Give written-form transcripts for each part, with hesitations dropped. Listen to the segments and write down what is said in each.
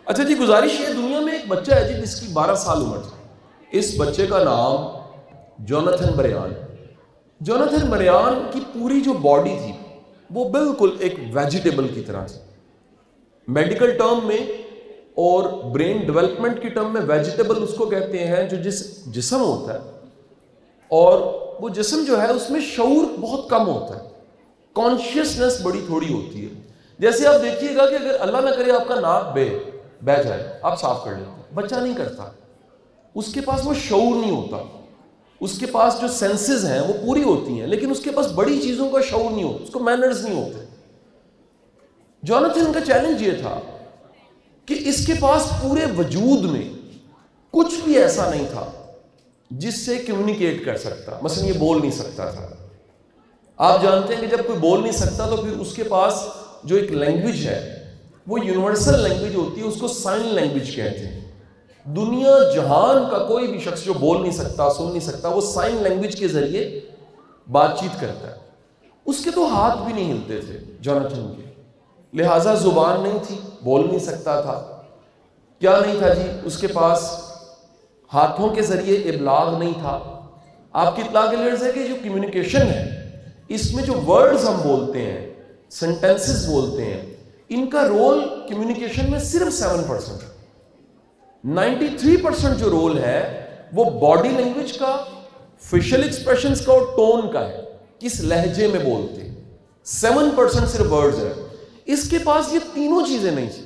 اچھا جی، گزارش ہے، دنیا میں ایک بچہ ہے جی جس کی 12 سال عمر تھی. اس بچے کا نام جوناتھن بریان. جوناتھن بریان کی پوری جو باڈی تھی وہ بالکل ایک ویجیٹیبل کی طرح تھی. میڈیکل ٹرم میں اور برین ڈیولپمنٹ کی ٹرم میں ویجیٹیبل اس کو کہتے ہیں جو جسم ہوتا ہے، اور وہ جسم جو ہے اس میں شعور بہت کم ہوتا ہے، کانشیسنس بڑی تھوڑی ہوتی ہے. جیسے آپ دیکھیے گا کہ اگر اللہ نہ کرے آپ کا ناک بہ جائے، آپ صاف کر لیتے ہیں، بچہ نہیں کرتا، اس کے پاس وہ شعور نہیں ہوتا. اس کے پاس جو سینسز ہیں وہ پوری ہوتی ہیں لیکن اس کے پاس بڑی چیزوں کا شعور نہیں ہوتا، اس کو مینرز نہیں ہوتے. جوناتھن کا چیلنج یہ تھا کہ اس کے پاس پورے وجود میں کچھ بھی ایسا نہیں تھا جس سے کمیونیکیٹ کر سکتا. مثلا یہ بول نہیں سکتا تھا. آپ جانتے ہیں کہ جب کوئی بول نہیں سکتا تو پھر اس کے پاس جو ایک لینگویج ہے وہ یونیورسل لینگویج ہوتی ہے، اس کو سائن لینگویج کہتے ہیں. دنیا جہان کا کوئی بھی شخص جو بول نہیں سکتا، سن نہیں سکتا، وہ سائن لینگویج کے ذریعے بات چیت کرتا ہے. اس کے تو ہاتھ بھی نہیں ہلتے تھے جوناتھن کے، لہٰذا زبان نہیں تھی، بول نہیں سکتا تھا. کیا نہیں تھا جی؟ اس کے پاس ہاتھوں کے ذریعے ابلاغ نہیں تھا. آپ کی اطلاع کے لیے کہ جو کمیونیکیشن ہے اس میں جو ورڈز ہم بولتے ہیں، سینٹینسز بولتے ہیں، ان کا رول کمیونیکیشن میں صرف 7%. 93% جو رول ہے وہ باڈی لینگویج کا، فیشل ایکسپریشنز کا اور ٹون کا ہے، کس لہجے میں بولتے ہیں. 7% صرف ورڈز ہے. اس کے پاس یہ تینوں چیزیں نہیں تھی.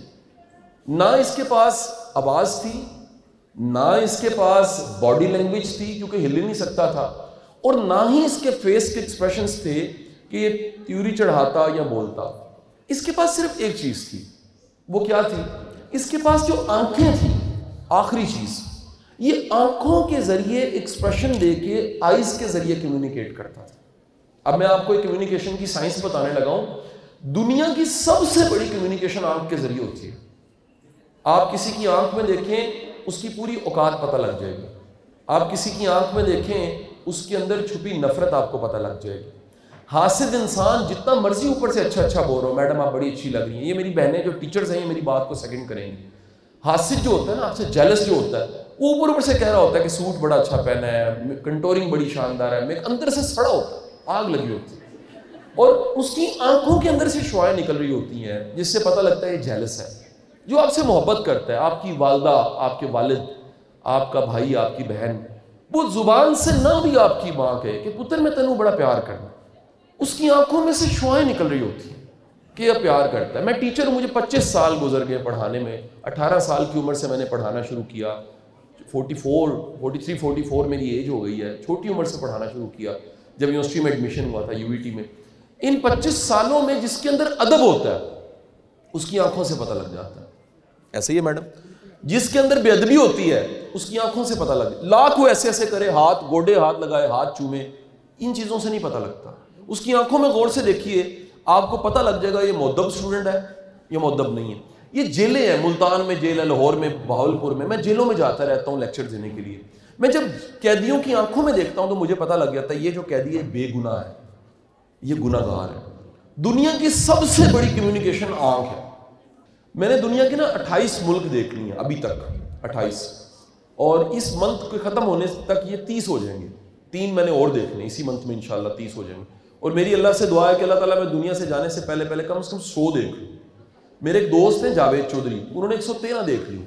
نہ اس کے پاس آواز تھی، نہ اس کے پاس باڈی لینگویج تھی کیونکہ ہل ہی نہیں سکتا تھا، اور نہ ہی اس کے فیس کے ایکسپریشنز تھے کہ یہ تیوری چڑھاتا یا بولتا. اس کے پاس صرف ایک چیز تھی. وہ کیا تھی؟ اس کے پاس جو آنکھیں تھیں، آخری چیز، یہ آنکھوں کے ذریعے ایکسپریشن دے کے آئیز کے ذریعے کمیونیکیٹ کرتا تھا. اب میں آپ کو ایک کمیونیکیشن کی سائنس بتانے لگا ہوں. دنیا کی سب سے بڑی کمیونیکیشن آنکھ کے ذریعے ہوتی ہے. آپ کسی کی آنکھ میں دیکھیں اس کی پوری اوقات پتہ لگ جائے گی. آپ کسی کی آنکھ میں دیکھیں اس کے اندر چھپی نفرت آپ کو پتہ لگ جائے گی. حاسد انسان جتنا مرضی اوپر سے اچھا بول رہا ہو، میڈم آپ بڑی اچھی لگ رہی ہیں، یہ میری بہنیں جو ٹیچرز ہیں یہ میری بات کو سیکنڈ کریں گی. حاسد جو ہوتا ہے نا، آپ سے جیلس جو ہوتا ہے، وہ اوپر سے کہہ رہا ہوتا ہے کہ سوٹ بڑا اچھا پہنا ہے، کنٹورنگ بڑی شاندار ہے، میرے اندر سے سڑا ہوتا ہے، آگ لگی ہوتی ہے، اور اس کی آنکھوں کے اندر سے شعائیں نکل رہی ہوتی ہیں جس سے پتہ لگتا ہے یہ جیلس ہے. جو آپ سے محبت کرتا ہے، آپ کی والدہ، آپ کے والد، آپ کا بھائی، آپ کی بہن، وہ زبان سے نہ بھی آپ کی ماں کہے کہ پتر میں تینوں بڑا پیار کرنا، اس کی آنکھوں میں سے شعائیں نکل رہی ہوتی ہیں کہ یہ پیار کرتا ہے. میں ٹیچر ہوں، مجھے 25 سال گزر گئے پڑھانے میں. 18 سال کی عمر سے میں نے پڑھانا شروع کیا. 44 میری ایج ہو گئی ہے. چھوٹی عمر سے پڑھانا شروع کیا جب یونیورسٹی میں ایڈمیشن ہوا تھا، UVT میں. ان 25 سالوں میں جس کے اندر ادب ہوتا ہے اس کی آنکھوں سے پتہ لگ جاتا ہے. ایسے ہی ہے میڈم؟ جس کے اندر بے ادبی ہوتی ہے اس کی آنکھوں سے پتہ لگ جاتا ہے. لاکھ وہ ایسے کرے، ہاتھ گوڈے ہاتھ لگائے، ہاتھ چومے، ان چیزوں سے نہیں پتہ لگتا. اس کی آنکھوں میں غور سے دیکھیے، آپ کو پتہ لگ جائے گا یہ مؤدب اسٹوڈنٹ ہے، یہ مؤدب نہیں ہے. یہ جیلیں ہیں، ملتان میں جیل ہے، لاہور میں، بہاولپور میں جیلوں میں جاتا رہتا ہوں لیکچر دینے کے لیے. میں جب قیدیوں کی آنکھوں میں دیکھتا ہوں تو مجھے پتہ لگ جاتا ہے یہ جو قیدی ہے بے گناہ ہے، یہ گناہ گار ہے. دنیا کی سب سے بڑی کمیونیکیشن آنکھ ہے. میں نے دنیا کے 28 ملک دیکھ لی ہیں ابھی تک، 28، اور اس منتھ کے ختم ہونے تک یہ 30 ہو جائیں گے. 3 میں نے اور دیکھنے، اسی منتھ میں انشاءاللہ 30 ہو جائیں گے. اور میری اللہ سے دعا ہے کہ اللہ تعالیٰ میں دنیا سے جانے سے پہلے کم سے کم 100 دیکھ لوں. میرے ایک دوست ہیں جاوید چودھری، انہوں نے 113 دیکھ لی،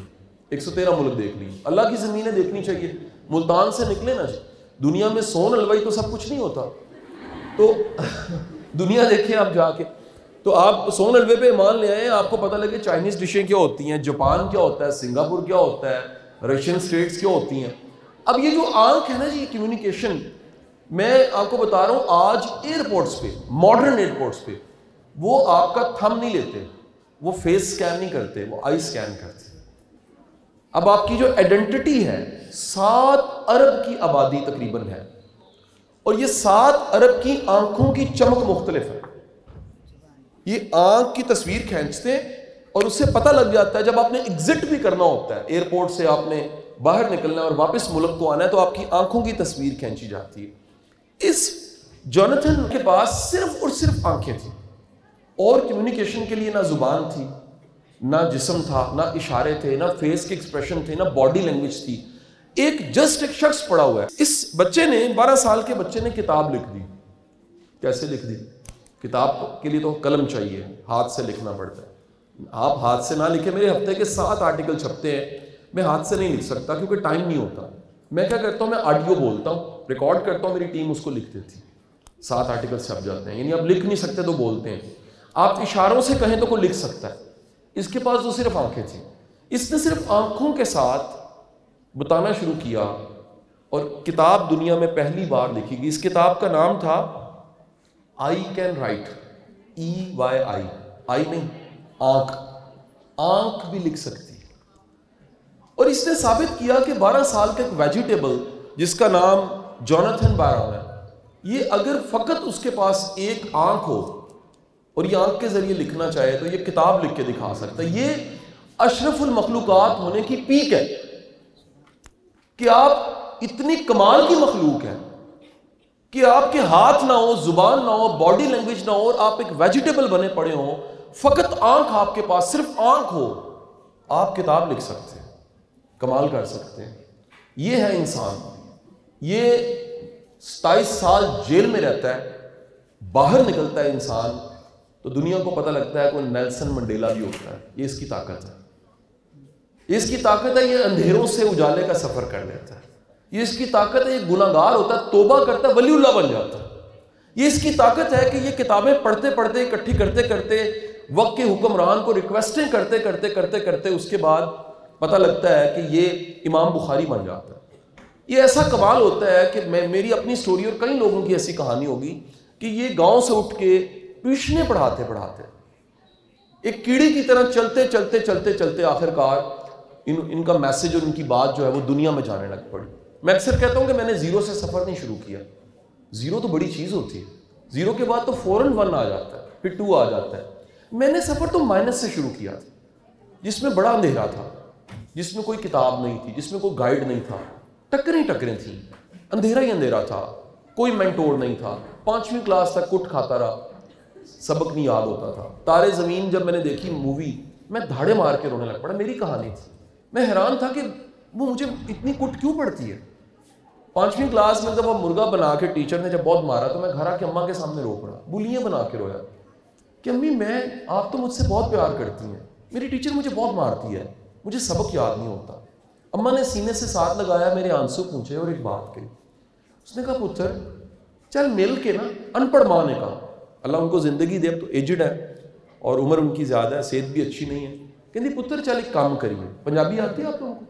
113 ملک دیکھ لی. اللہ کی زمینیں دیکھنی چاہیے. ملتان سے نکلے نا جی، دنیا میں سون حلوائی تو سب کچھ نہیں ہوتا، تو دنیا دیکھیں آپ جا کے. تو آپ سون حلوے پہ ایمان لے آئیں، آپ کو پتہ لگے چائنیز ڈشیں کیا ہوتی ہیں، جاپان کیا ہوتا ہے، سنگاپور کیا ہوتا ہے، رشین اسٹیٹس کیا ہوتی ہیں. اب یہ جو آنکھ ہے نا جی، کمیونیکیشن، میں آپ کو بتا رہا ہوں آج ایئرپورٹس پہ، ماڈرن ایئرپورٹس پہ، وہ آپ کا تھم نہیں لیتے، وہ فیس سکین نہیں کرتے، وہ آئی سکین کرتے. اب آپ کی جو آئیڈینٹی ہے، 7 ارب کی آبادی تقریباً ہے، اور یہ 7 ارب کی آنکھوں کی چمک مختلف ہے. یہ آنکھ کی تصویر کھینچتے اور اس سے پتہ لگ جاتا ہے. جب آپ نے ایگزٹ بھی کرنا ہوتا ہے ایئرپورٹ سے، آپ نے باہر نکلنا ہے اور واپس ملک کو آنا ہے، تو آپ کی آنکھوں کی تصویر کھینچی جاتی ہے. اس جوناتھن کے پاس صرف اور صرف آنکھیں تھیں، اور کمیونیکیشن کے لیے نہ زبان تھی، نہ جسم تھا، نہ اشارے تھے، نہ فیس کے ایکسپریشن تھے، نہ باڈی لینگویج تھی. ایک شخص پڑا ہوا ہے. اس بچے نے 12 سال کے بچے نے کتاب لکھ دی. کیسے لکھ دی؟ کتاب کے لیے تو قلم چاہیے، ہاتھ سے لکھنا پڑتا ہے. آپ ہاتھ سے نہ لکھیں. میرے ہفتے کے 7 آرٹیکل چھپتے ہیں، میں ہاتھ سے نہیں لکھ سکتا کیونکہ ٹائم نہیں ہوتا. میں کیا کرتا ہوں، میں آڈیو بولتا ہوں، ریکارڈ کرتا ہوں، میری ٹیم اس کو لکھ دیتی. 7 آرٹیکل چھپ جاتے ہیں. یعنی آپ لکھ نہیں سکتے تو بولتے ہیں. آپ اشاروں سے کہیں تو کوئی لکھ سکتا ہے. اس کے پاس تو صرف آنکھیں تھیں. اس نے صرف آنکھوں کے ساتھ بتانا شروع کیا اور کتاب دنیا میں پہلی بار لکھی گئی. اس کتاب کا نام تھا آئی کین رائٹ. EYI، آئی نہیں، آنکھ. آنکھ بھی لکھ سکتی ہے. اور اس نے ثابت کیا کہ 12 سال کا ایک ویجیٹیبل جس کا نام جوناتھن بارون ہے، یہ اگر فقط اس کے پاس ایک آنکھ ہو اور یہ آنکھ کے ذریعے لکھنا چاہے تو یہ کتاب لکھ کے دکھا سکتا ہے. یہ اشرف المخلوقات ہونے کی پیک ہے کہ آپ اتنی کمال کی مخلوق ہیں کہ آپ کے ہاتھ نہ ہو، زبان نہ ہو، باڈی لینگویج نہ ہو، اور آپ ایک ویجیٹیبل بنے پڑے ہوں، فقط آنکھ آپ کے پاس، صرف آنکھ ہو، آپ کتاب لکھ سکتے ہیں، کمال کر سکتے ہیں. یہ ہے انسان. یہ 27 سال جیل میں رہتا ہے، باہر نکلتا ہے انسان تو دنیا کو پتہ لگتا ہے کوئی نیلسن منڈیلا بھی ہوتا ہے. یہ اس کی طاقت ہے. یہ اس کی طاقت ہے. یہ اندھیروں سے اجالے کا سفر کر لیتا ہے. یہ اس کی طاقت ہے. یہ گناہگار ہوتا ہے، توبہ کرتا ہے، ولی اللہ بن جاتا ہے. یہ اس کی طاقت ہے کہ یہ کتابیں پڑھتے پڑھتے، اکٹھی کرتے کرتے، وقت کے حکمران کو ریکویسٹیں کرتے کرتے کرتے کرتے اس کے بعد پتہ لگتا ہے کہ یہ امام بخاری بن جاتا ہے. یہ ایسا کمال ہوتا ہے کہ میری اپنی سٹوری اور کئی لوگوں کی ایسی کہانی ہوگی کہ یہ گاؤں سے اٹھ کے ٹیوشنیں پڑھاتے پڑھاتے ایک کیڑی کی طرح چلتے چلتے چلتے چلتے آخرکار ان کا میسج اور ان کی بات جو ہے وہ دنیا میں جانے لگ پڑی. میں اکثر کہتا ہوں کہ میں نے 0 سے سفر نہیں شروع کیا. 0 تو بڑی چیز ہوتی ہے. 0 کے بعد تو فوراً 1 آ جاتا ہے، پھر 2 آ جاتا ہے. میں نے سفر تو مائنس سے شروع کیا تھا، جس میں بڑا اندھیرا تھا، جس میں کوئی کتاب نہیں تھی، جس میں کوئی گائیڈ نہیں تھا. ٹکریں تھیں، اندھیرا ہی اندھیرا تھا، کوئی مینٹور نہیں تھا. 5ویں کلاس تک کٹ کھاتا رہا، سبق نہیں یاد ہوتا تھا. تارے زمین جب میں نے دیکھی مووی، میں دھاڑے مار کے رونے لگ پڑا. میری کہانی تھی. میں حیران تھا کہ وہ مجھے اتنی کٹ کیوں پڑتی ہے. 5ویں کلاس میں جب وہ مرغا بنا کے ٹیچر نے جب بہت مارا تو میں گھر آ کے اماں کے سامنے رو پڑا، بولیاں بنا کے رویا کہ امی آپ تو مجھ سے بہت پیار کرتی ہیں، میری ٹیچر مجھے بہت مارتی ہے، مجھے سبق یاد نہیں ہوتا. اماں نے سینے سے ساتھ لگایا، میرے آنسو پوچھے اور ایک بات کہی. اس نے کہا پتر چل مل کے نا، ان پڑھ ماں نے کہا، اللہ ان کو زندگی دے، اب تو ایجڈ ہے اور عمر ان کی زیادہ ہے، صحت بھی اچھی نہیں ہے. کہندی پتر چل ایک کام کریے. پنجابی آتی ہے آپ لوگوں کو؟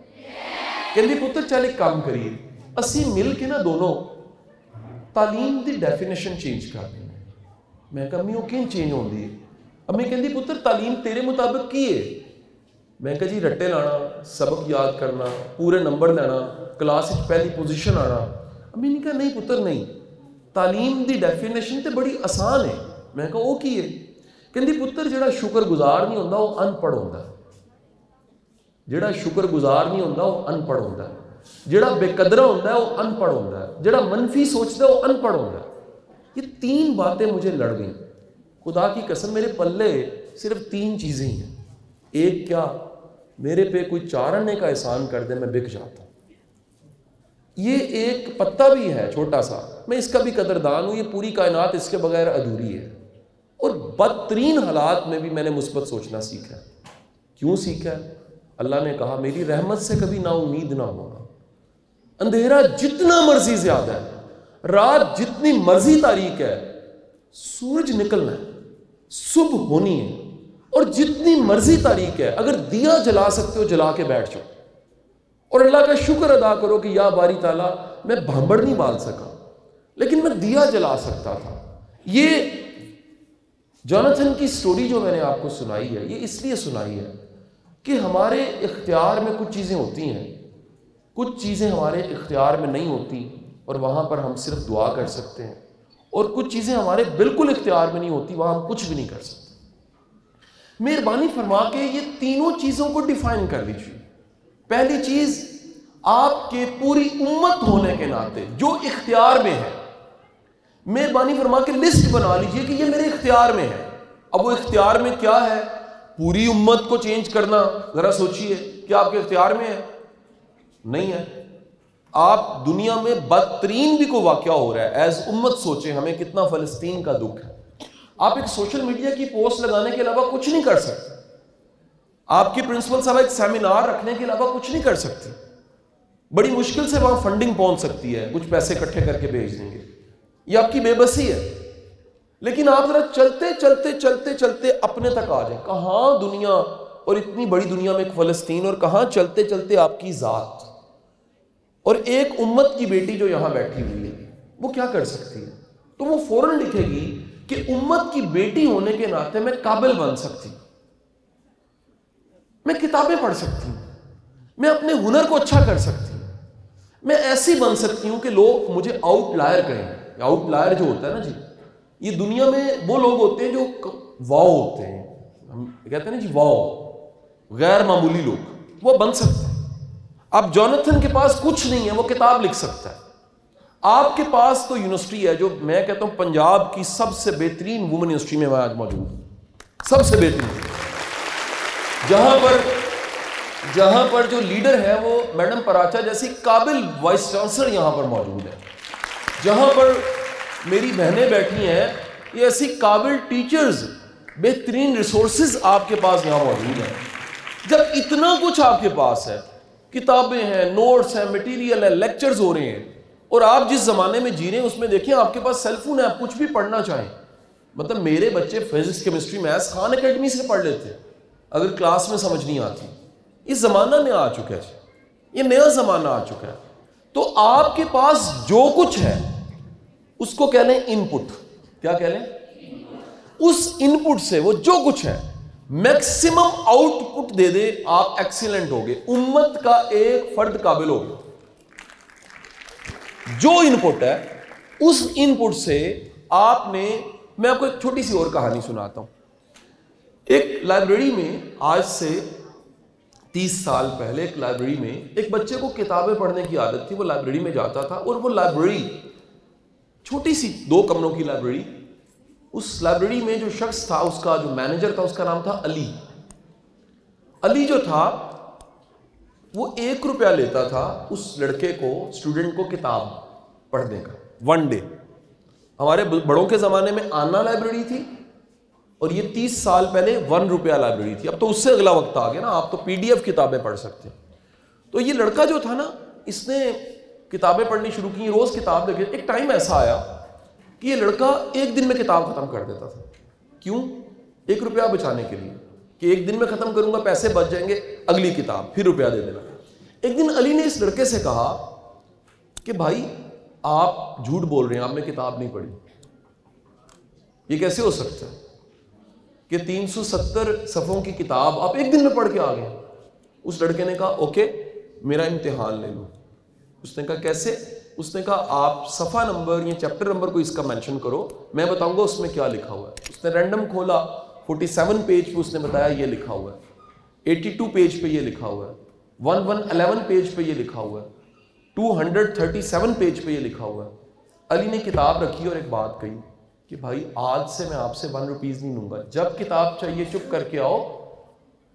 کہندی پتر چل ایک کام کریے، اسی مل کے نا دونوں تعلیم دی ڈیفینیشن چینج کر دیں. میں کہا امی وہ کیوں چینج ہوندی ہے؟ امی کہندی پتر تعلیم تیرے مطابق کی ہے. میں کہا جی رٹے لانا، سبق یاد کرنا، پورے نمبر لینا، کلاس وچ پہلی پوزیشن آنا. امی نے کہا نہیں پتر نہیں، تعلیم دی ڈیفینیشن تے بڑی آسان ہے. میں کہا وہ کی ہے؟ کہندی پتر جڑا شکر گزار نہیں ہوندا وہ ان پڑھ ہوندا ہے. جڑا شکر گزار نہیں ہوندا وہ ان پڑھ ہوندا ہے. جڑا بے قدرہ ہوندا ہے وہ ان پڑھ ہوندا ہے. جڑا منفی سوچدا ہے وہ ان پڑھ ہوندا ہے. یہ 3 باتیں مجھے لڑ گئیں. خدا کی قسم میرے پلے صرف 3 چیزیں ہی ہیں. ایک کیا، میرے پہ کوئی 4 آنے کا احسان کر دے میں بک جاتا ہوں. یہ ایک پتا بھی ہے چھوٹا سا، میں اس کا بھی قدردان ہوں. یہ پوری کائنات اس کے بغیر ادھوری ہے. اور بدترین حالات میں بھی میں نے مثبت سوچنا سیکھا. کیوں سیکھا؟ اللہ نے کہا میری رحمت سے کبھی نا امید نہ ہونا. اندھیرا جتنا مرضی زیادہ ہے، رات جتنی مرضی تاریک ہے، سورج نکلنا ہے، صبح ہونی ہے. اور جتنی مرضی تاریک ہے، اگر دیا جلا سکتے ہو جلا کے بیٹھ جاؤ اور اللہ کا شکر ادا کرو کہ یا باری تعالیٰ میں بھانبڑ نہیں بال سکا لیکن میں دیا جلا سکتا تھا. یہ جوناتھن کی سٹوری جو میں نے آپ کو سنائی ہے، یہ اس لیے سنائی ہے کہ ہمارے اختیار میں کچھ چیزیں ہوتی ہیں، کچھ چیزیں ہمارے اختیار میں نہیں ہوتی اور وہاں پر ہم صرف دعا کر سکتے ہیں. اور کچھ چیزیں ہمارے بالکل اختیار میں نہیں ہوتی، وہاں ہم کچھ بھی نہیں کر سکتے. مہربانی فرما کے یہ تینوں چیزوں کو ڈیفائن کر لیجیے. پہلی چیز، آپ کے پوری امت ہونے کے ناطے جو اختیار میں ہے، مہربانی فرما کے لسٹ بنا لیجئے کہ یہ میرے اختیار میں ہے. اب وہ اختیار میں کیا ہے؟ پوری امت کو چینج کرنا ذرا سوچئے کیا آپ کے اختیار میں ہے؟ نہیں ہے. آپ دنیا میں بدترین بھی کوئی واقعہ ہو رہا ہے ایز امت سوچیں ہمیں کتنا فلسطین کا دکھ ہے. آپ ایک سوشل میڈیا کی پوسٹ لگانے کے علاوہ کچھ نہیں کر سکتے. آپ کی پرنسپل صاحب ایک سیمینار رکھنے کے علاوہ کچھ نہیں کر سکتی. بڑی مشکل سے وہاں فنڈنگ پہنچ سکتی ہے, کچھ پیسے اکٹھے کر کے بھیج دیں گے. یہ آپ کی بے بسی ہے. لیکن آپ ذرا چلتے چلتے چلتے چلتے اپنے تک آ جائیں. کہاں دنیا اور اتنی بڑی دنیا میں ایک فلسطین, اور کہاں چلتے چلتے آپ کی ذات اور ایک امت کی بیٹی جو یہاں بیٹھی ہوئی ہے وہ کیا کر سکتی ہے؟ تو وہ فوراً لکھے گی کہ امت کی بیٹی ہونے کے ناطے میں قابل بن سکتی ہوں, میں کتابیں پڑھ سکتی ہوں, میں اپنے ہنر کو اچھا کر سکتی ہوں, میں ایسی بن سکتی ہوں کہ لوگ مجھے آؤٹ لائر کہیں. آؤٹ لائر جو ہوتا ہے نا جی, یہ دنیا میں وہ لوگ ہوتے ہیں جو واو ہوتے ہیں, ہم کہتے ہیں نا جی واو, غیر معمولی لوگ, وہ بن سکتے ہیں. اب جوناتھن کے پاس کچھ نہیں ہے, وہ کتاب لکھ سکتا ہے. آپ کے پاس تو یونیورسٹی ہے جو میں کہتا ہوں پنجاب کی سب سے بہترین وومن یونیورسٹی میں آج موجود ہے, سب سے بہترین, جہاں پر جو لیڈر ہے وہ میڈم پراچا جیسی قابل وائس چانسلر یہاں پر موجود ہے. جہاں پر میری بہنیں بیٹھی ہیں یہ ایسی قابل ٹیچرز, بہترین ریسورسز آپ کے پاس یہاں موجود ہیں. جب اتنا کچھ آپ کے پاس ہے, کتابیں ہیں, نوٹس ہیں, مٹیریل ہے, لیکچرز ہو رہے ہیں, اور آپ جس زمانے میں جی رہے ہیں اس میں دیکھیں آپ کے پاس سیل فون ہے, آپ کچھ بھی پڑھنا چاہیں. مطلب میرے بچے physics, chemistry, maths Khan academy سے پڑھ لیتے اگر کلاس میں سمجھ نہیں آتی. اس زمانہ میں آ چکا ہے, یہ نیا زمانہ آ چکا ہے. تو آپ کے پاس جو کچھ ہے اس کو کہہ لیں ان پٹ. کیا کہہ لیں؟ اس ان پٹ سے وہ جو کچھ ہے میکسیمم آؤٹ پٹ دے دے, آپ ایکسیلنٹ ہوگے. امت کا ایک فرد قابل ہوگا. جو ان پٹ ہے اس ان پٹ سے آپ نے, میں آپ کو ایک چھوٹی سی اور کہانی سناتا ہوں. ایک لائبریری میں آج سے 30 سال پہلے ایک لائبریری میں ایک بچے کو کتابیں پڑھنے کی عادت تھی. وہ لائبریری میں جاتا تھا, اور وہ لائبریری چھوٹی سی 2 کمروں کی لائبریری, اس لائبریری میں جو شخص تھا, اس کا جو مینیجر تھا, اس کا نام تھا علی. علی جو تھا وہ 1 روپیہ لیتا تھا اس لڑکے کو, اسٹوڈنٹ کو کتاب پڑھنے کا, 1 ڈے. ہمارے بڑوں کے زمانے میں آنا لائبریری تھی, اور یہ 30 سال پہلے 1 روپیہ لائبریری تھی. اب تو اس سے اگلا وقت آ گیا نا, آپ تو PDF کتابیں پڑھ سکتے ہیں. تو یہ لڑکا جو تھا نا, اس نے کتابیں پڑھنی شروع کی, روز کتاب لے کے. ایک ٹائم ایسا آیا کہ یہ لڑکا 1 دن میں کتاب ختم کر دیتا تھا. کیوں؟ 1 روپیہ بچانے کے لیے, کہ 1 دن میں ختم کروں گا, پیسے بچ جائیں گے, اگلی کتاب پھر روپیہ دے دینا. ایک دن علی نے اس لڑکے سے کہا کہ بھائی آپ جھوٹ بول رہے ہیں, آپ نے کتاب نہیں پڑھی. یہ کیسے ہو سکتا ہے کہ 370 صفحوں کی کتاب آپ 1 دن میں پڑھ کے آ گئے؟ اس لڑکے نے کہا اوکے میرا امتحان لے لو. اس نے کہا کیسے؟ اس نے کہا آپ صفحہ نمبر یا چیپٹر نمبر کو اس کا مینشن کرو, میں بتاؤں گا اس میں کیا لکھا ہوا ہے. اس نے رینڈم کھولا, 47 پیج پہ اس نے بتایا یہ لکھا ہوا ہے, 82 پیج پہ یہ لکھا ہوا ہے, 1111 پیج پہ یہ لکھا ہوا ہے, 237 پیج پہ یہ لکھا ہوا ہے. علی نے کتاب رکھی اور ایک بات کہی کہ بھائی آج سے میں آپ سے 1 روپیز نہیں لوں گا, جب کتاب چاہیے چپ کر کے آؤ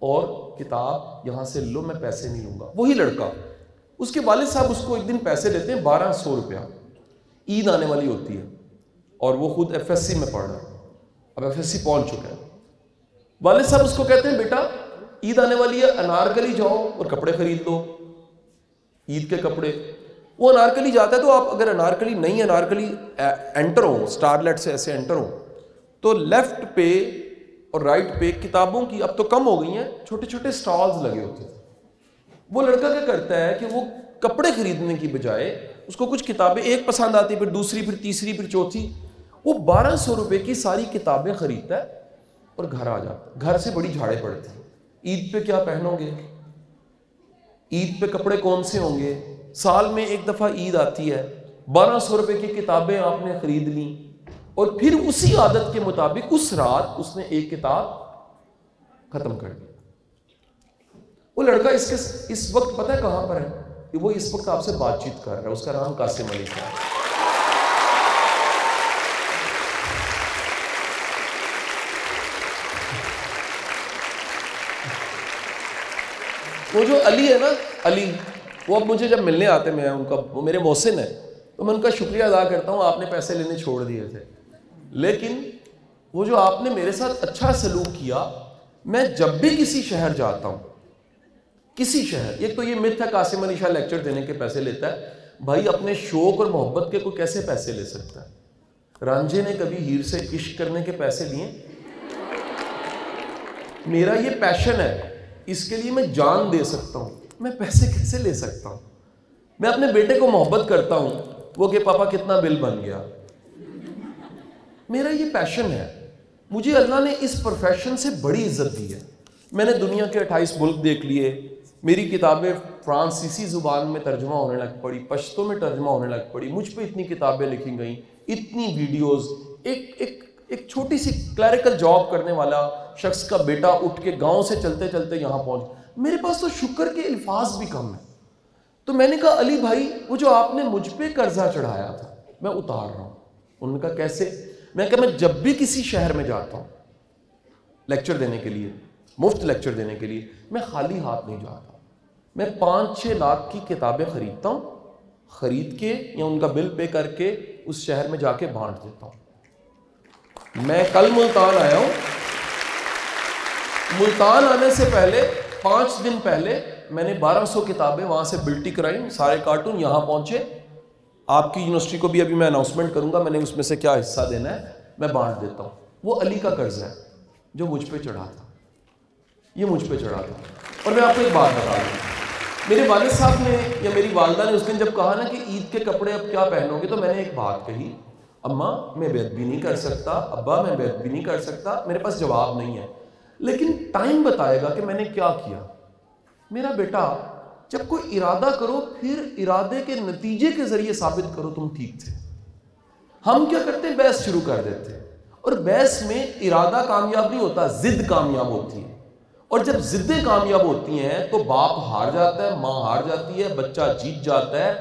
اور کتاب یہاں سے لو, میں پیسے نہیں لوں گا. وہی لڑکا, اس کے والد صاحب اس کو ایک دن پیسے دیتے ہیں 1200 روپیہ, عید آنے والی ہوتی ہے, اور وہ خود FSC میں پڑھ رہا ہے, اب FSC پہنچ چکا ہے. والد صاحب اس کو کہتے ہیں بیٹا عید آنے والی ہے, انارکلی جاؤ اور کپڑے خرید لو, عید کے کپڑے. وہ انارکلی جاتا ہے, تو آپ اگر انارکلی نہیں, انارکلی انٹر ہو, اسٹارلیٹ سے ایسے انٹر ہو, تو لیفٹ پہ اور رائٹ پہ کتابوں کی, اب تو کم ہو گئی ہیں, چھوٹے چھوٹے سٹالز لگے ہوتے تھے. وہ لڑکا کیا کرتا ہے کہ وہ کپڑے خریدنے کی بجائے اس کو کچھ کتابیں ایک پسند آتی, پھر دوسری, پھر تیسری, پھر چوتھی, وہ 1200 روپے کی ساری کتابیں خریدتا ہے اور گھر آ جاتا ہے. گھر سے بڑی جھاڑے پڑتی ہیں, عید پہ کیا پہنو گے, عید پہ کپڑے کون سے ہوں گے, سال میں 1 دفعہ عید آتی ہے, 1200 روپے کی کتابیں آپ نے خرید لیں, اور پھر اسی عادت کے مطابق اس رات اس نے 1 کتاب ختم کر دی. وہ لڑکا اس وقت پتہ ہے کہاں پر ہے, کہ وہ اس وقت آپ سے بات چیت کر رہا ہے, اس کا نام قاسم علی صاحب. وہ جو علی ہے نا، علی، وہ اب مجھے جب ملنے آتے میں ان کا، وہ میرے محسن ہے، تو میں ان کا شکریہ ادا کرتا ہوں، آپ نے پیسے لینے چھوڑ دیے تھے، لیکن وہ جو آپ نے میرے ساتھ اچھا سلوک کیا، میں جب بھی کسی شہر جاتا ہوں، کسی شہر، ایک تو یہ مت ہے قاسم علی شاہ لیکچر دینے کے پیسے لیتا ہے، بھائی اپنے شوق اور محبت کے کوئی کیسے پیسے لے سکتا ہے؟ رانجھے نے کبھی ہیر سے عشق کرنے کے پیسے لیے؟ میرا یہ پیشن ہے، اس کے لیے میں جان دے سکتا ہوں، میں پیسے کیسے لے سکتا ہوں؟ میں اپنے بیٹے کو محبت کرتا ہوں، وہ کہ پاپا کتنا بل بن گیا، میرا یہ پیشن ہے، مجھے اللہ نے اس پروفیشن سے بڑی عزت دی ہے، میں نے دنیا کے 28 ملک دیکھ لیے، میری کتابیں فرانسیسی زبان میں ترجمہ ہونے لگ پڑی، پشتو میں ترجمہ ہونے لگ پڑی، مجھ پہ اتنی کتابیں لکھی گئیں، اتنی ویڈیوز، ایک چھوٹی سی کلیریکل جاب کرنے والا شخص کا بیٹا اٹھ کے گاؤں سے چلتے چلتے یہاں پہنچ، میرے پاس تو شکر کے الفاظ بھی کم ہیں۔ تو میں نے کہا علی بھائی وہ جو آپ نے مجھ پہ قرضہ چڑھایا تھا میں اتار رہا ہوں۔ انہوں نے کہا کیسے؟ میں کہا میں جب بھی کسی شہر میں جاتا ہوں لیکچر دینے کے لیے، مفت لیکچر دینے کے لیے، میں خالی ہاتھ نہیں جاتا، میں 5-6 لاکھ کی کتابیں خریدتا ہوں، خرید کے یا ان کا بل پے کر کے اس شہر میں جا کے بانٹ دیتا ہوں۔ میں کل ملتان آیا ہوں، ملتان آنے سے پہلے 5 دن پہلے میں نے 1200 کتابیں وہاں سے بلٹی کرائیں، سارے کارٹون یہاں پہنچے، آپ کی یونیورسٹی کو بھی ابھی میں اناؤنسمنٹ کروں گا میں نے اس میں سے کیا حصہ دینا ہے، میں بانٹ دیتا ہوں۔ وہ علی کا قرض ہے جو مجھ پہ چڑھا تھا، یہ مجھ پہ چڑھا تھا۔ اور میں آپ کو ایک بات بتا دوں، میرے والد صاحب نے یا میری والدہ نے اس دن جب کہا نا کہ عید کے کپڑے اب کیا پہنو گے، تو میں نے ایک بات کہی، اماں میں بیعت بھی نہیں کر سکتا، ابا میں بیعت بھی نہیں کر سکتا، میرے پاس جواب نہیں ہے، لیکن ٹائم بتائے گا کہ میں نے کیا کیا۔ میرا بیٹا جب کوئی ارادہ کرو پھر ارادے کے نتیجے کے ذریعے ثابت کرو تم ٹھیک تھے۔ ہم کیا کرتے ہیں، بحث شروع کر دیتے ہیں، اور بحث میں ارادہ کامیاب نہیں ہوتا، ضد کامیاب ہوتی ہے، اور جب ضدیں کامیاب ہوتی ہیں تو باپ ہار جاتا ہے، ماں ہار جاتی ہے، بچہ جیت جاتا ہے۔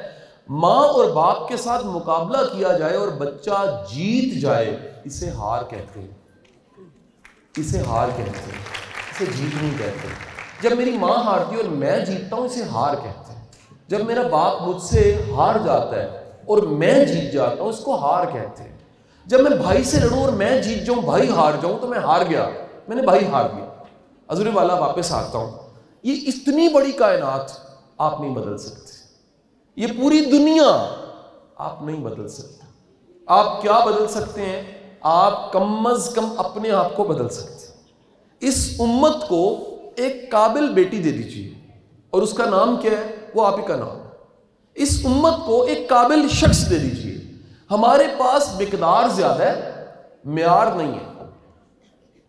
ماں اور باپ کے ساتھ مقابلہ کیا جائے اور بچہ جیت جائے، اسے ہار کہتے ہیں، اسے ہار کہتے ہیں، اسے جیت نہیں کہتے۔ جب میری ماں ہارتی ہے اور میں جیتتا ہوں اسے ہار کہتے ہیں۔ جب میرا باپ مجھ سے ہار جاتا ہے اور میں جیت جاتا ہوں اس کو ہار کہتے ہیں۔ جب میں بھائی سے لڑوں اور میں جیت جاؤں، بھائی ہار جاؤں، تو میں ہار گیا، میں نے بھائی ہار دیا۔ حضور والا واپس آتا ہوں، یہ اتنی بڑی کائنات آپ نہیں بدل سکتے، یہ پوری دنیا آپ نہیں بدل سکتے۔ آپ کیا بدل سکتے ہیں؟ آپ کم از کم اپنے آپ کو بدل سکتے ہیں۔ اس امت کو ایک قابل بیٹی دے دیجیے، اور اس کا نام کیا ہے؟ وہ آپ ہی کا نام ہے۔ اس امت کو ایک قابل شخص دے دیجیے۔ ہمارے پاس مقدار زیادہ ہے، معیار نہیں ہے۔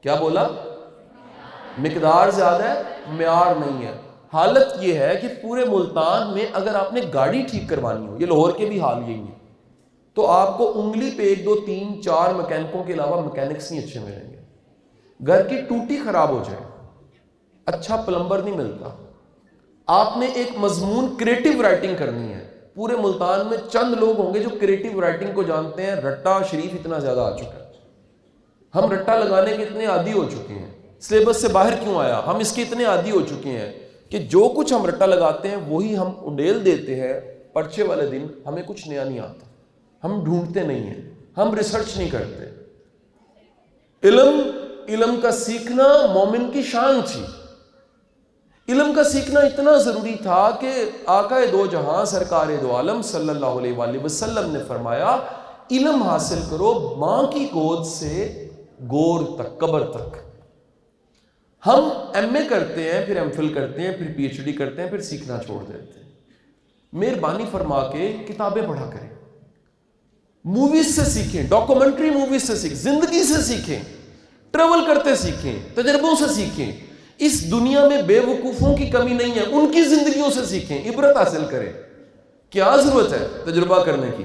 کیا بولا؟ مقدار زیادہ ہے، معیار نہیں ہے۔ حالت یہ ہے کہ پورے ملتان میں اگر آپ نے گاڑی ٹھیک کروانی ہو، یہ لاہور کے بھی حال یہی ہے، تو آپ کو انگلی پہ 1 2 3 4 مکینکوں کے علاوہ مکینکس نہیں اچھے ملیں گے۔ گھر کی ٹوٹی خراب ہو جائے، اچھا پلمبر نہیں ملتا۔ آپ نے ایک مضمون کریٹیو رائٹنگ کرنی ہے، پورے ملتان میں چند لوگ ہوں گے جو کریٹیو رائٹنگ کو جانتے ہیں۔ رٹا شریف اتنا زیادہ آ چکا ہے، ہم رٹا لگانے کے اتنے عادی ہو چکے ہیں، سلیبس سے باہر کیوں آیا، ہم اس کے اتنے عادی ہو چکے ہیں کہ جو کچھ ہم رٹا لگاتے ہیں وہی ہم انڈیل دیتے ہیں، پرچے والے دن ہمیں کچھ نیا نہیں آتا، ہم ڈھونڈتے نہیں ہیں، ہم ریسرچ نہیں کرتے۔ علم کا سیکھنا مومن کی شان تھی۔ علم کا سیکھنا اتنا ضروری تھا کہ آقا دو جہاں سرکار دو عالم صلی اللہ علیہ وآلہ وسلم نے فرمایا علم حاصل کرو ماں کی گود سے گور تک، قبر تک۔ ہم ایم اے کرتے ہیں، پھر ایم فل کرتے ہیں، پھر پی ایچ ڈی کرتے ہیں، پھر سیکھنا چھوڑ دیتے ہیں۔ مہربانی فرما کے کتابیں پڑھا کریں، موویز سے سیکھیں، ڈاکومنٹری موویز سے سیکھیں، زندگی سے سیکھیں، ٹریول کرتے سیکھیں، تجربوں سے سیکھیں۔ اس دنیا میں بے وقوفوں کی کمی نہیں ہے، ان کی زندگیوں سے سیکھیں، عبرت حاصل کریں۔ کیا ضرورت ہے تجربہ کرنے کی؟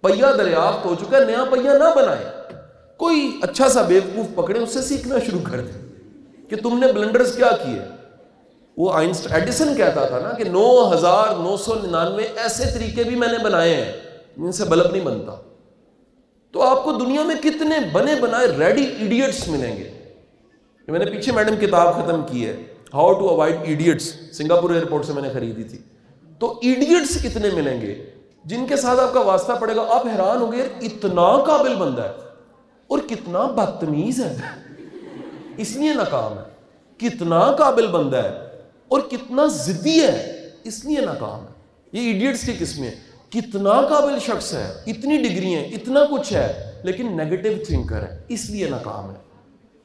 پہیا دریافت ہو چکا ہے، نیا پہیا نہ بنائیں۔ کوئی اچھا سا بے وقوف پکڑے، اس سے سیکھنا شروع کر دیں کہ تم نے بلنڈرز کیا کیے۔ وہ ایڈیسن کہتا تھا نا کہ 9999 ایسے طریقے بھی میں نے بنائے ہیں جن سے بلب نہیں بنتا۔ تو آپ کو دنیا میں کتنے بنے بنائے ریڈی ایڈیٹس ملیں گے۔ میں نے پیچھے میڈم کتاب ختم کی ہے، how to avoid idiots, Singapore airport سے میں نے خریدی تھی. تو ایڈیٹس کتنے ملیں گے جن کے ساتھ آپ کا واسطہ پڑے گا, آپ حیران ہو گے اتنا قابل بندہ ہے اور کتنا بدتمیز ہے, اس لیے ناکام ہے. کتنا قابل بندہ ہے اور کتنا ضدی ہے, اس لیے ناکام ہے. یہ ایڈیٹس کی قسم ہے. کتنا قابل شخص ہے, اتنی ڈگری ہیں, اتنا کچھ ہے, لیکن نیگیٹو تھنکر ہے, اس لیے ناکام ہے.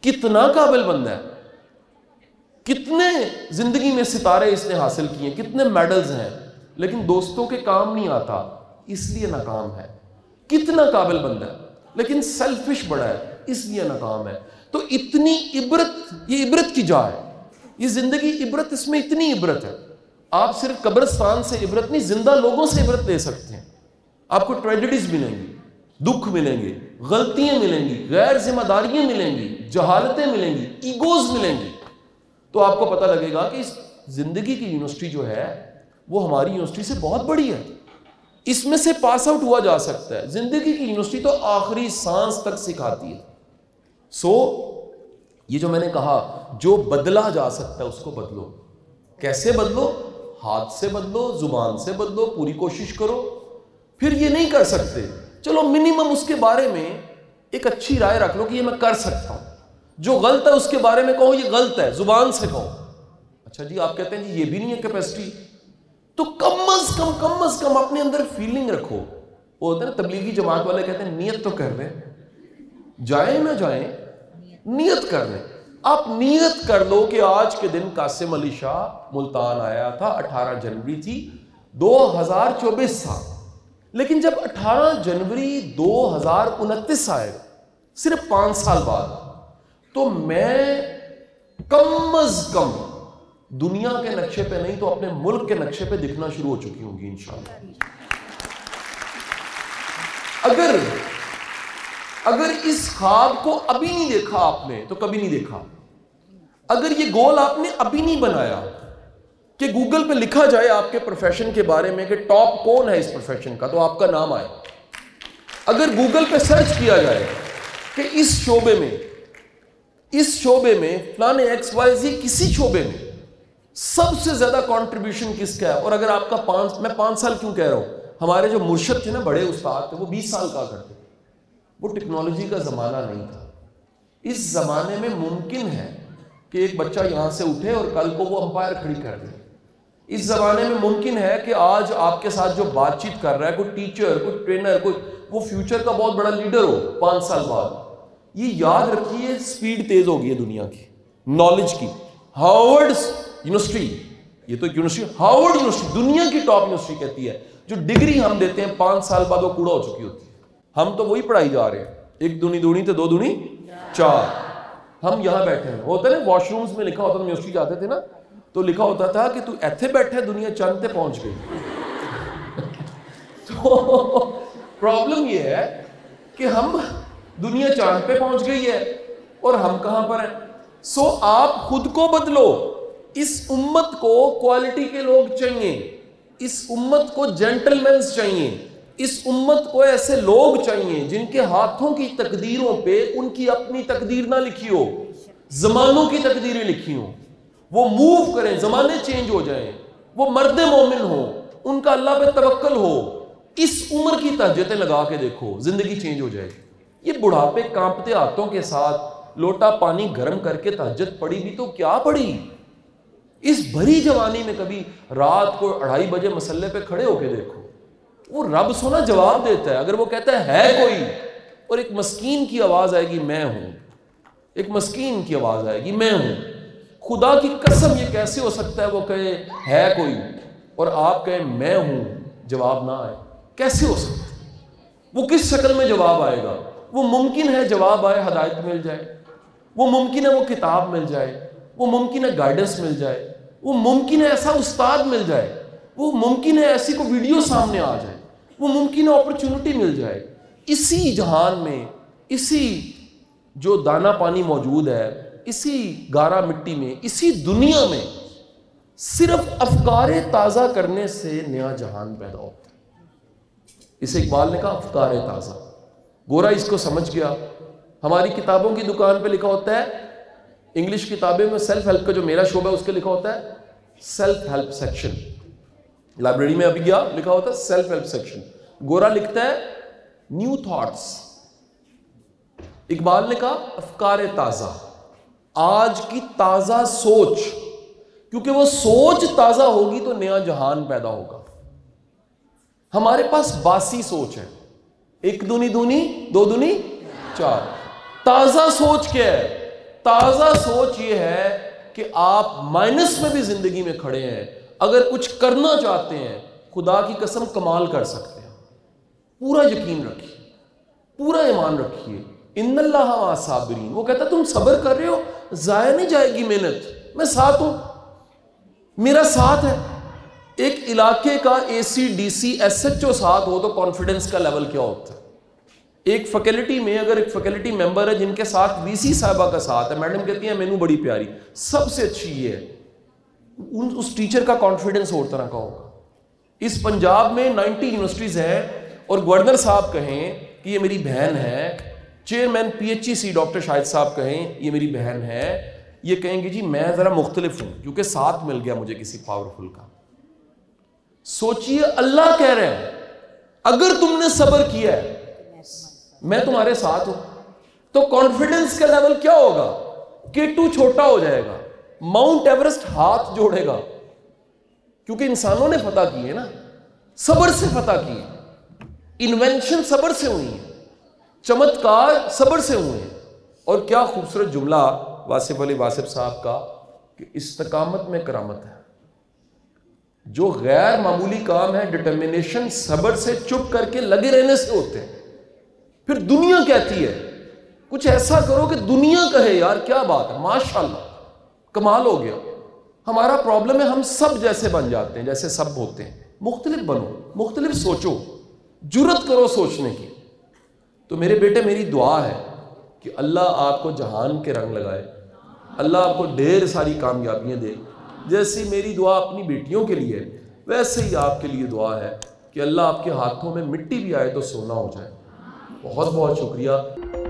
کتنا قابل بندہ ہے, کتنے زندگی میں ستارے اس نے حاصل کیے, کتنے میڈلز ہیں, لیکن دوستوں کے کام نہیں آتا, اس لیے ناکام ہے. کتنا قابل بندہ ہے لیکن سیلفش بڑا ہے, اس لیے ناکام ہے. تو اتنی عبرت, یہ عبرت کی جا ہے, یہ زندگی عبرت, اس میں اتنی عبرت ہے. آپ صرف قبرستان سے عبرت نہیں, زندہ لوگوں سے عبرت لے سکتے ہیں. آپ کو ٹریجڈیز ملیں گی, دکھ ملیں گے, غلطیاں ملیں گی, غیر ذمہ داریاں ملیں گی, جہالتیں ملیں گی, ایگوز ملیں گی. تو آپ کو پتہ لگے گا کہ اس زندگی کی یونیورسٹی جو ہے وہ ہماری یونیورسٹی سے بہت بڑی ہے. اس میں سے پاس آؤٹ ہوا جا سکتا ہے. زندگی کی یونیورسٹی تو آخری سانس تک سکھاتی ہے. یہ جو میں نے کہا, جو بدلا جا سکتا ہے اس کو بدلو. کیسے بدلو؟ ہاتھ سے بدلو, زبان سے بدلو, پوری کوشش کرو. پھر یہ نہیں کر سکتے, چلو منیمم اس کے بارے میں ایک اچھی رائے رکھ لو کہ یہ میں کر سکتا ہوں. جو غلط ہے اس کے بارے میں کہو یہ غلط ہے, زبان سے کہو. اچھا جی آپ کہتے ہیں جی یہ بھی نہیں ہے کیپیسٹی, تو کم از کم اپنے اندر فیلنگ رکھو. وہ ہوتا ہے نا تبلیغی جماعت والے کہتے ہیں نیت تو کر لیں, جائیں نہ جائیں نیت کر لیں. آپ نیت کر لو کہ آج کے دن قاسم علی شاہ ملتان آیا تھا, 18 جنوری تھی 2024 تھا. لیکن جب 18 جنوری 2029 آئے, صرف 5 سال بعد, تو میں کم از کم دنیا کے نقشے پہ نہیں تو اپنے ملک کے نقشے پہ دکھنا شروع ہو چکی ہوں گی انشاءاللہ. اگر اس خواب کو ابھی نہیں دیکھا آپ نے تو کبھی نہیں دیکھا. اگر یہ گول آپ نے ابھی نہیں بنایا کہ گوگل پہ لکھا جائے آپ کے پروفیشن کے بارے میں کہ ٹاپ کون ہے اس پروفیشن کا, تو آپ کا نام آئے. اگر گوگل پہ سرچ کیا جائے کہ اس شعبے میں فلاں ایکس وائی زی کسی شعبے میں سب سے زیادہ کنٹریبیوشن کس کا ہے, اور اگر آپ کا میں 5 سال کیوں کہہ رہا ہوں, ہمارے جو مرشد تھے نا, بڑے استاد تھے, وہ 20 سال کا کرتے تھے. وہ ٹیکنالوجی کا زمانہ نہیں تھا. اس زمانے میں ممکن ہے کہ ایک بچہ یہاں سے اٹھے اور کل کو وہ امپائر کھڑی کر دے. اس زمانے میں ممکن ہے کہ آج آپ کے ساتھ جو بات چیت کر رہا ہے کوئی ٹیچر, کوئی ٹرینر, کوئی وہ فیوچر کا بہت بڑا لیڈر ہو 5 سال بعد. یہ یاد رکھیے, سپیڈ تیز ہو گئی ہے دنیا کی, نالج کی. ہارورڈ یونیورسٹی, یہ تو یونیورسٹی, ہارورڈ یونیورسٹی دنیا کی ٹاپ یونیورسٹی کہتی ہے, جو ڈگری ہم دیتے ہیں 5 سال بعد وہ کوڑا ہو چکی ہوتی ہے. ہم تو وہی پڑھائی جا رہے ہیں, 1 دونی دونی تو 2 دونی 4. ہم یہاں بیٹھے ہیں. ہوتا ہے نا واش رومز میں لکھا ہوتا, ہم یونیورسٹی جاتے تھے نا, تو لکھا ہوتا تھا کہ تو ایتھے بیٹھے دنیا چاند پہ پہنچ گئی. تو پرابلم یہ ہے کہ ہم دنیا چاند پہ پہنچ گئی ہے اور ہم کہاں پر ہیں. آپ خود کو بدلو. اس امت کو کوالٹی کے لوگ چاہیے, اس امت کو جینٹل مینز چاہیے, اس امت کو ایسے لوگ چاہیے جن کے ہاتھوں کی تقدیروں پہ ان کی اپنی تقدیر نہ لکھی ہو, زمانوں کی تقدیریں لکھی ہوں. وہ موو کریں, زمانے چینج ہو جائیں, وہ مرد مومن ہو, ان کا اللہ پہ توکل ہو. اس عمر کی تہجتیں لگا کے دیکھو, زندگی چینج ہو جائے گی. یہ بڑھاپے کانپتے ہاتھوں کے ساتھ لوٹا پانی گرم کر کے تہجد پڑھی بھی تو کیا پڑھی. اس بھری جوانی میں کبھی رات کو 2:30 بجے مسلے پہ کھڑے ہو کے دیکھو, وہ رب سونا جواب دیتا ہے. اگر وہ کہتا ہے کوئی, اور ایک مسکین کی آواز آئے گی میں ہوں, ایک مسکین کی آواز آئے گی میں ہوں. خدا کی قسم یہ کیسے ہو سکتا ہے وہ کہے ہے کوئی اور آپ کہیں میں ہوں, جواب نہ آئے؟ کیسے ہو سکتا ہے؟ وہ کس شکل میں جواب آئے گا؟ وہ ممکن ہے جواب آئے, ہدایت مل جائے, وہ ممکن ہے وہ کتاب مل جائے, وہ ممکن ہے گائیڈنس مل جائے, وہ ممکن ہے ایسا استاد مل جائے, وہ ممکن ہے ایسی کوئی ویڈیو سامنے آ جائے, وہ ممکن ہے اپرچونٹی مل جائے. اسی جہان میں, اسی جو دانا پانی موجود ہے, اسی گارا مٹی میں, اسی دنیا میں صرف افکار تازہ کرنے سے نیا جہان پیدا ہوتا ہے. اسے اقبال نے کہا افکار تازہ. گورا اس کو سمجھ گیا. ہماری کتابوں کی دکان پہ لکھا ہوتا ہے انگلش کتابیں میں سیلف ہیلپ کا جو میرا شعبہ ہے اس کے لکھا ہوتا ہے سیلف ہیلپ سیکشن. لائبریری میں ابھی گیا لکھا ہوتا ہے سیلف ہیلپ سیکشن. گورا لکھتا ہے نیو تھاٹس. اقبال نے کہا افکار تازہ، آج کی تازہ سوچ، کیونکہ وہ سوچ تازہ ہوگی تو نیا جہان پیدا ہوگا. ہمارے پاس باسی سوچ ہے، ایک دونی دونی دو دونی چار. تازہ سوچ کیا ہے؟ تازہ سوچ یہ ہے کہ آپ مائنس میں بھی زندگی میں کھڑے ہیں، اگر کچھ کرنا چاہتے ہیں خدا کی قسم کمال کر سکتے ہیں. پورا یقین رکھیے، پورا ایمان رکھیے. ان اللہ مع الصابرین. وہ کہتا ہے تم صبر کر رہے ہو، ضائع نہیں جائے گی محنت، میں ساتھ ہوں، میرا ساتھ ہے. ایک علاقے کا A C D C S H O ساتھ ہو تو کانفیڈنس کا لیول کیا ہوتا ہے. ایک فیکلٹی میں اگر ایک فیکلٹی ممبر ہے جن کے ساتھ وی سی صاحبہ کا ساتھ ہے، میڈم کہتی ہیں مینو بڑی پیاری، سب سے اچھی یہ ہے، اس ٹیچر کا کانفیڈنس اور طرح کا ہوگا. اس پنجاب میں 90 یونیورسٹیز ہیں اور گورنر صاحب کہیں کہ یہ میری بہن ہے، chairman P H E C doctor شاہد صاحب کہیں یہ میری بہن ہے، یہ کہیں گے جی میں ذرا مختلف ہوں کیونکہ ساتھ مل گیا مجھے کسی پاورفل کا. سوچئے اللہ کہہ رہے ہیں اگر تم نے صبر کیا ہے میں تمہارے ساتھ ہوں. تو کانفیڈنس کا لیول کیا ہوگا؟ K2 چھوٹا ہو جائے گا، ماؤنٹ ایورسٹ ہاتھ جوڑے گا، کیونکہ انسانوں نے فتح کی ہے نا، صبر سے فتح کی ہے. انوینشن صبر سے ہوئی ہے، چمتکار صبر سے ہوئے ہیں. اور کیا خوبصورت جملہ واصف علی واصف صاحب کا کہ استقامت میں کرامت ہے. جو غیر معمولی کام ہے ڈٹرمنیشن صبر سے چپ کر کے لگے رہنے سے ہوتے ہیں. پھر دنیا کہتی ہے کچھ ایسا کرو کہ دنیا کہے یار کیا بات ہے، ماشاءاللہ کمال ہو گیا. ہمارا پرابلم ہے ہم سب جیسے بن جاتے ہیں، جیسے سب ہوتے ہیں. مختلف بنو، مختلف سوچو، جرت کرو سوچنے کی. تو میرے بیٹے میری دعا ہے کہ اللہ آپ کو جہان کے رنگ لگائے، اللہ آپ کو ڈھیر ساری کامیابیاں دے. جیسی میری دعا اپنی بیٹیوں کے لیے ویسے ہی آپ کے لیے دعا ہے کہ اللہ آپ کے ہاتھوں میں مٹی بھی آئے تو سونا ہو جائے. بہت بہت شکریہ.